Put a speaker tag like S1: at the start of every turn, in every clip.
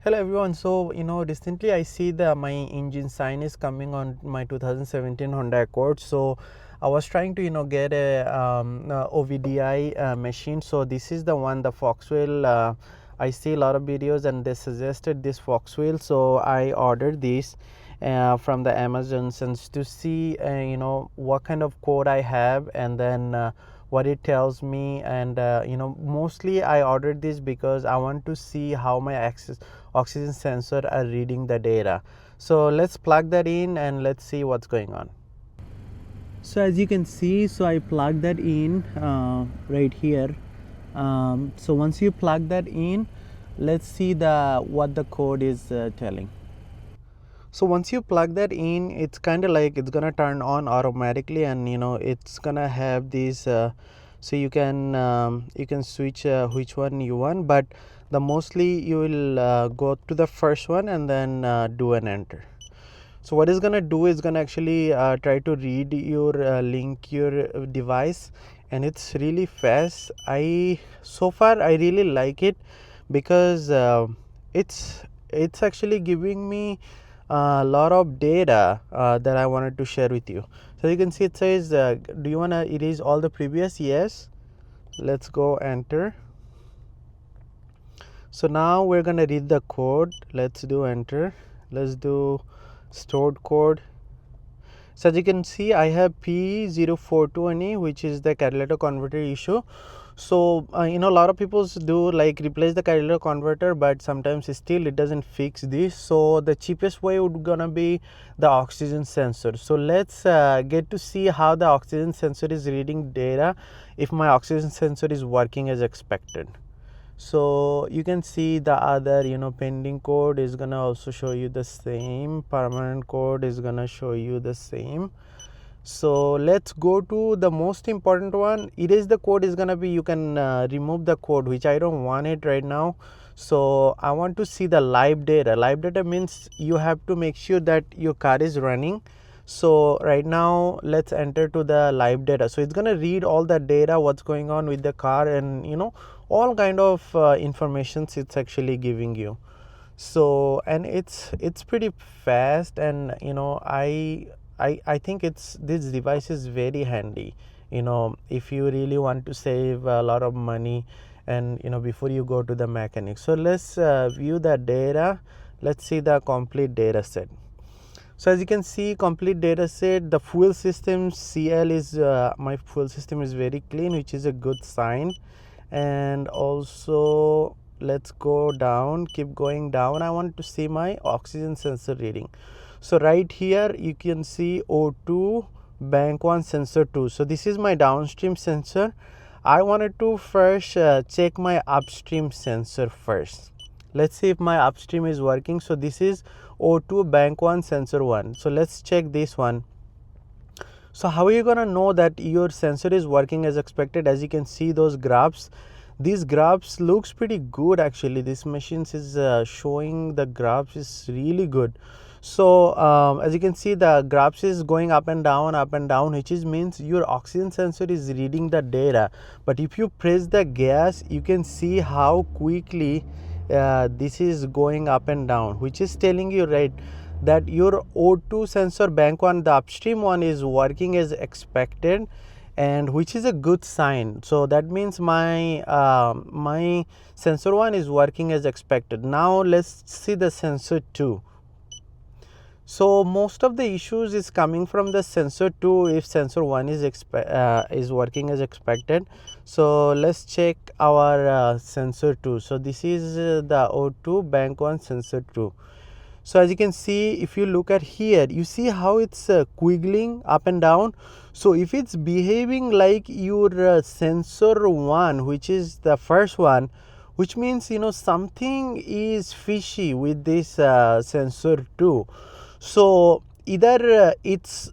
S1: Hello everyone. So recently I see that my engine sign is coming on my 2017 Honda Accord. So I was trying to get a OVDI machine. So this is the one, the FOXWELL. I see a lot of videos and they suggested this FOXWELL, so I ordered this from the Amazon to see what kind of code I have, and then what it tells me. And mostly I ordered this because I want to see how my oxygen sensor are reading the data. So let's plug that in and let's see what's going on. So as you can see, so I plugged that in right here. So once you plug that in, let's see what the code is telling. So once you plug that in, it's kind of like it's gonna turn on automatically, and it's gonna have these so you can switch which one you want, but the mostly you will go to the first one and then do an enter. So what it's gonna do is gonna actually try to read your link your device, and it's really fast. So far I really like it because it's actually giving me a lot of data that I wanted to share with you. So you can see it says do you want to erase all the previous? Yes. Let's go enter. So now we're going to read the code. Let's do enter. Let's do stored code. So as you can see, I have P0420, which is the catalytic converter issue. So a lot of people do like replace the catalytic converter, but sometimes still it doesn't fix this. So the cheapest way would gonna be the oxygen sensor. So let's get to see how the oxygen sensor is reading data, if my oxygen sensor is working as expected. So you can see the other pending code is gonna also show you the same, permanent code is gonna show you the same. So let's go to the most important one. Erase the code is gonna be, you can remove the code, which I don't want it right now. So I want to see the live data. Live data means you have to make sure that your car is running. So right now let's enter to the live data. So it's gonna read all the data, what's going on with the car, and all kind of informations it's actually giving you. So and it's pretty fast, and I think this device is very handy if you really want to save a lot of money and before you go to the mechanic. So let's view the data. Let's see the complete data set. So as you can see, complete data set, the fuel system CL is my fuel system is very clean, which is a good sign. And also let's go down, keep going down. I want to see my oxygen sensor reading. So right here you can see O2 bank 1 sensor 2. So this is my downstream sensor. I wanted to first check my upstream sensor first. Let's see if my upstream is working. So this is O2 bank 1 sensor 1. So let's check this one. So how are you gonna know that your sensor is working as expected? As you can see those graphs, these graphs looks pretty good actually. This machine is showing the graphs is really good. So as you can see, the graphs is going up and down, which means your oxygen sensor is reading the data. But if you press the gas, you can see how quickly this is going up and down, which is telling you right that your O2 sensor bank 1, the upstream one, is working as expected, and which is a good sign. So that means my my sensor 1 is working as expected. Now let's see the sensor 2. So most of the issues is coming from the sensor 2 if sensor 1 is working as expected. So let's check our sensor 2. So this is the O2 bank 1 sensor 2. So as you can see, if you look at here, you see how it's quiggling up and down. So if it's behaving like your sensor 1, which is the first one, which means something is fishy with this sensor 2. So either it's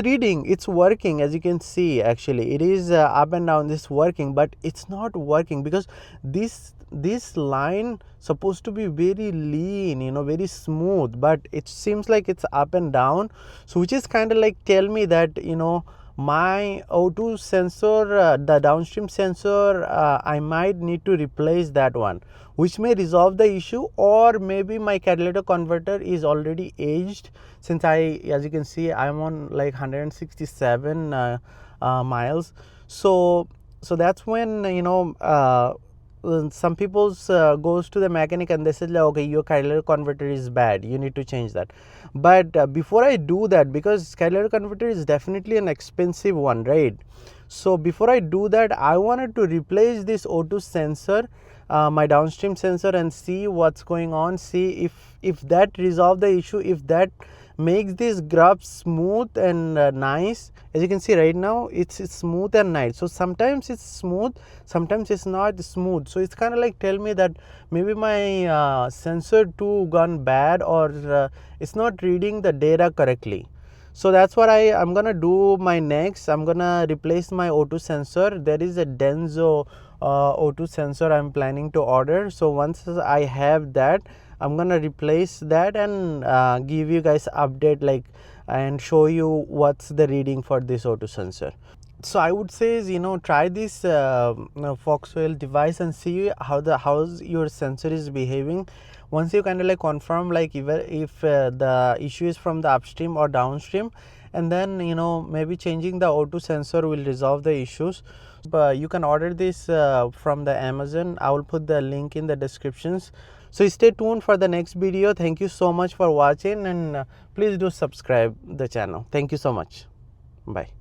S1: reading, it's working. As you can see, actually it is up and down, this working, but it's not working because this line supposed to be very lean, very smooth, but it seems like it's up and down. So which is kind of like tell me that my O2 sensor, the downstream sensor, I might need to replace that one, which may resolve the issue, or maybe my catalytic converter is already aged, since as you can see, I'm on like 167 miles. So that's when, you know, some people goes to the mechanic and they said like, okay, your catalytic converter is bad, you need to change that. But before I do that, because catalytic converter is definitely an expensive one, right? So before I do that, I wanted to replace this O2 sensor, my downstream sensor, and see what's going on, see if that resolve the issue, if that makes this graph smooth and nice. As you can see right now, it's smooth and nice. So sometimes it's smooth, sometimes it's not smooth. So it's kind of like tell me that maybe my sensor 2 gone bad, or it's not reading the data correctly. So that's what I'm gonna do. My next, I'm gonna replace my O2 sensor. There is a Denso O2 sensor I'm planning to order. So once I have that, I'm gonna replace that and give you guys update, like, and show you what's the reading for this O2 sensor. So I would say is, you know, try this FOXWELL device and see how your sensor is behaving. Once you kind of like confirm like if the issue is from the upstream or downstream, and then, you know, maybe changing the O2 sensor will resolve the issues. But you can order this from the Amazon. I will put the link in the descriptions. So stay tuned for the next video. Thank you so much for watching, and please do subscribe the channel. Thank you so much. Bye.